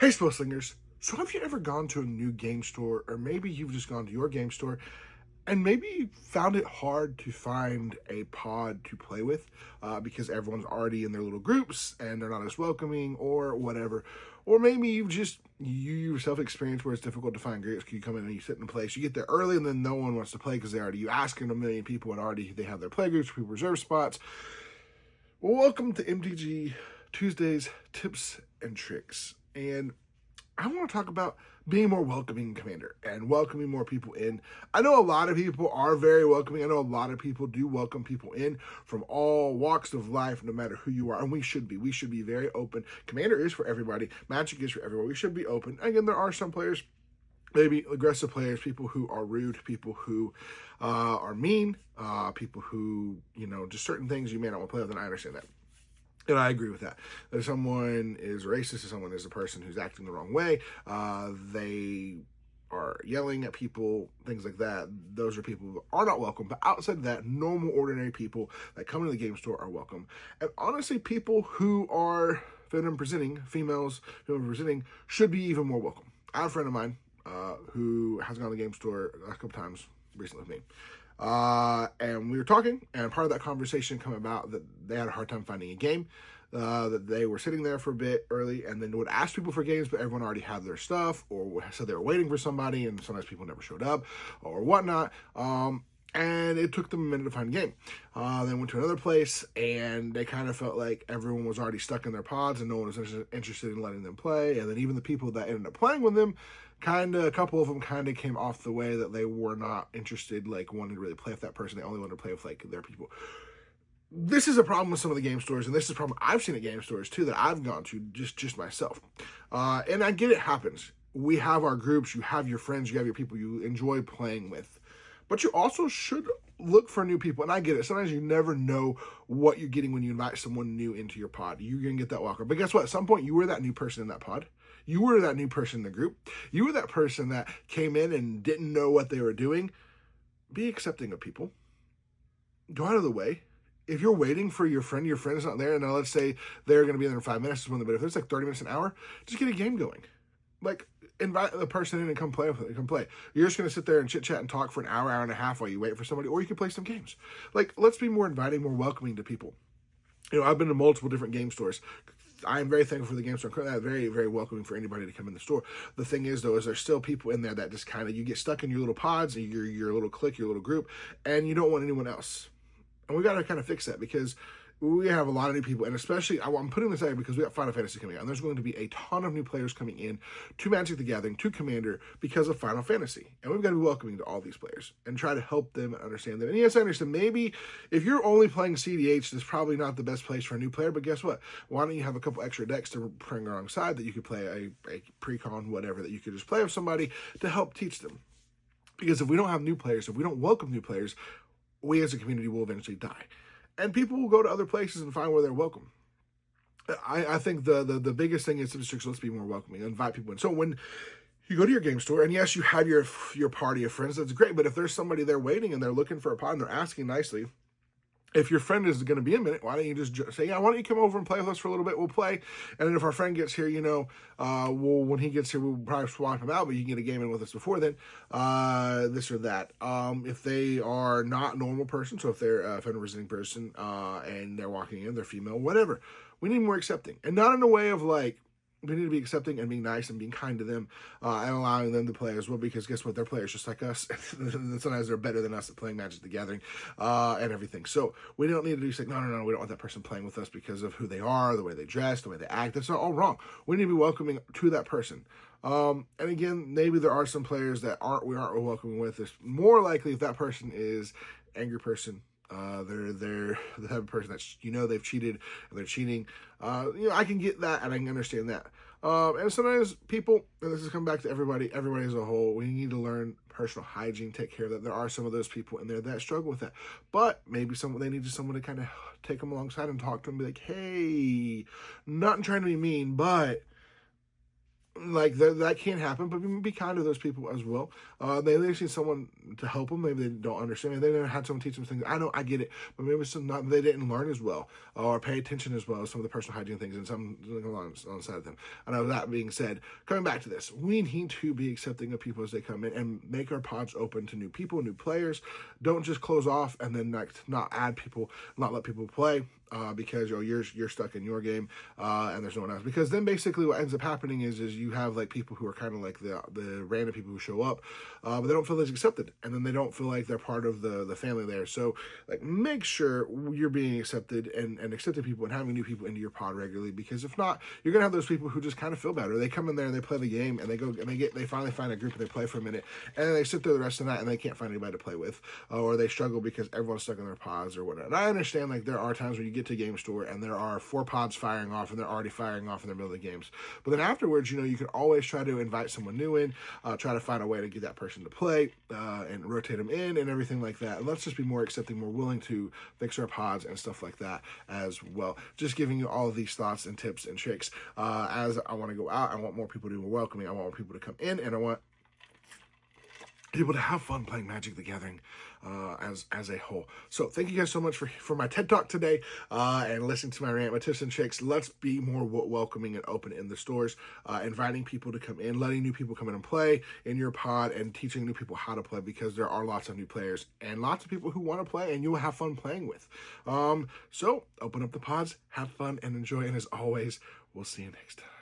Hey, Spellslingers. So have you ever gone to a new game store, or maybe you've just gone to your game store, and maybe you found it hard to find a pod to play with because everyone's already in their little groups and they're not as welcoming or whatever. Or maybe you yourself experienced where it's difficult to find groups because you come in and you sit in a place, you get there early and then no one wants to play because you asking a million people and already they have their play groups, people reserve spots. Well, welcome to MTG Tuesday's Tips and Tricks. And I want to talk about being more welcoming Commander and welcoming more people in. I know a lot of people are very welcoming. I know a lot of people do welcome people in from all walks of life, no matter who you are. And we should be. We should be very open. Commander is for everybody. Magic is for everyone. We should be open. Again, there are some players, maybe aggressive players, people who are rude, people who are mean, people who, just certain things you may not want to play with, and I understand that. And I agree with that. If someone is racist, if someone is a person who's acting the wrong way, they are yelling at people, things like that, those are people who are not welcome. But outside of that, normal, ordinary people that come into the game store are welcome. And honestly, people who are female presenting, should be even more welcome. I have a friend of mine who has gone to the game store a couple times recently with me. And we were talking, and part of that conversation came about that they had a hard time finding a game, that they were sitting there for a bit early and then would ask people for games, but everyone already had their stuff or said they were waiting for somebody, and sometimes people never showed up or whatnot. And it took them a minute to find a game. They went to another place, and they kind of felt like everyone was already stuck in their pods and no one was interested in letting them play. And then even the people that ended up playing with them, a couple of them kind of came off the way that they were not interested, like wanting to really play with that person. They only wanted to play with like their people. This is a problem with some of the game stores, and this is a problem I've seen at game stores too that I've gone to just myself. And I get it happens. We have our groups, you have your friends, you have your people you enjoy playing with. But you also should look for new people. And I get it. Sometimes you never know what you're getting when you invite someone new into your pod. You're going to get that walker. But guess what? At some point, you were that new person in that pod. You were that new person in the group. You were that person that came in and didn't know what they were doing. Be accepting of people. Go out of the way. If you're waiting for your friend's not there, and now let's say they're going to be there in 5 minutes, but if it's like 30 minutes an hour, just get a game going. Like, invite the person in and come play with it. Come play. You're just going to sit there and chit chat and talk for an hour and a half while you wait for somebody, or you can play some games. Like, let's be more inviting, more welcoming to people. I've been to multiple different game stores. I am very thankful for the game store. Very, very welcoming for anybody to come in the store. The thing is, though, is there's still people in there that just kind of, you get stuck in your little pods, your little clique, your little group, and you don't want anyone else. And we got to kind of fix that because we have a lot of new people, and especially, I'm putting this out because we got Final Fantasy coming out, and there's going to be a ton of new players coming in to Magic the Gathering, to Commander, because of Final Fantasy. And we've got to be welcoming to all these players and try to help them and understand them. And yes, I understand, maybe if you're only playing CDH, it's probably not the best place for a new player, but guess what? Why don't you have a couple extra decks to bring alongside that you could play a pre-con, whatever, that you could just play with somebody to help teach them? Because if we don't have new players, if we don't welcome new players, we as a community will eventually die. And people will go to other places and find where they're welcome. I think the biggest thing is to just let's be more welcoming, invite people in. So when you go to your game store, and yes, you have your party of friends, that's great. But if there's somebody there waiting and they're looking for a pod and they're asking nicely, if your friend is going to be a minute, why don't you just say, yeah, why don't you come over and play with us for a little bit? We'll play. And then if our friend gets here, when he gets here, we'll probably swap him out, but you can get a game in with us before then, this or that. If they are not a normal person, so if they're a visiting person, and they're walking in, they're female, whatever, we need more accepting. And not in a way of like, we need to be accepting and being nice and being kind to them, and allowing them to play as well, because guess what? They're players just like us. And sometimes they're better than us at playing Magic the Gathering, and everything. So we don't need to just like, no, we don't want that person playing with us because of who they are, the way they dress, the way they act. That's not all wrong. We need to be welcoming to that person. And again, maybe there are some players that we aren't welcoming with. It's more likely if that person is an angry person, they're the type of person that they've cheated and they're cheating. I can get that and I can understand that. And sometimes people, and this is coming back to everybody as a whole, we need to learn personal hygiene, take care of that. There are some of those people in there that struggle with that, but maybe they need someone to kind of take them alongside and talk to them, be like, hey, not trying to be mean, but like that can't happen, but be kind to those people as well. They need someone to help them. Maybe they don't understand. Maybe they never had someone teach them things. I know, I get it, but maybe some not they didn't learn as well or pay attention as well as some of the personal hygiene things and some on the side of them. I know, that being said, coming back to this, we need to be accepting of people as they come in and make our pods open to new people, new players. Don't just close off and then not add people, not let people play. Because you're stuck in your game and there's no one else. Because then basically what ends up happening is you have like people who are kind of like the random people who show up, but they don't feel as accepted, and then they don't feel like they're part of the family there. So like make sure you're being accepted and accepting people and having new people into your pod regularly. Because if not, you're gonna have those people who just kind of feel bad, or they come in there and they play the game and they finally find a group and they play for a minute and then they sit there the rest of the night and they can't find anybody to play with, or they struggle because everyone's stuck in their pods or whatever. And I understand like there are times when you get to game store and there are 4 pods firing off and they're already firing off in the middle of the games, but then afterwards, you can always try to invite someone new in, try to find a way to get that person to play and rotate them in and everything like that. And let's just be more accepting, more willing to fix our pods and stuff like that as well. Just giving you all of these thoughts and tips and tricks as I want to go out. I want more people to be welcoming. I want more people to come in, and I want people to have fun playing Magic the Gathering as a whole. So thank you guys so much for my TED Talk today and listening to my rant, my tips and tricks. Let's be more welcoming and open in the stores, inviting people to come in, letting new people come in and play in your pod, and teaching new people how to play, because there are lots of new players and lots of people who want to play and you will have fun playing with. So open up the pods, have fun, and enjoy. And as always, we'll see you next time.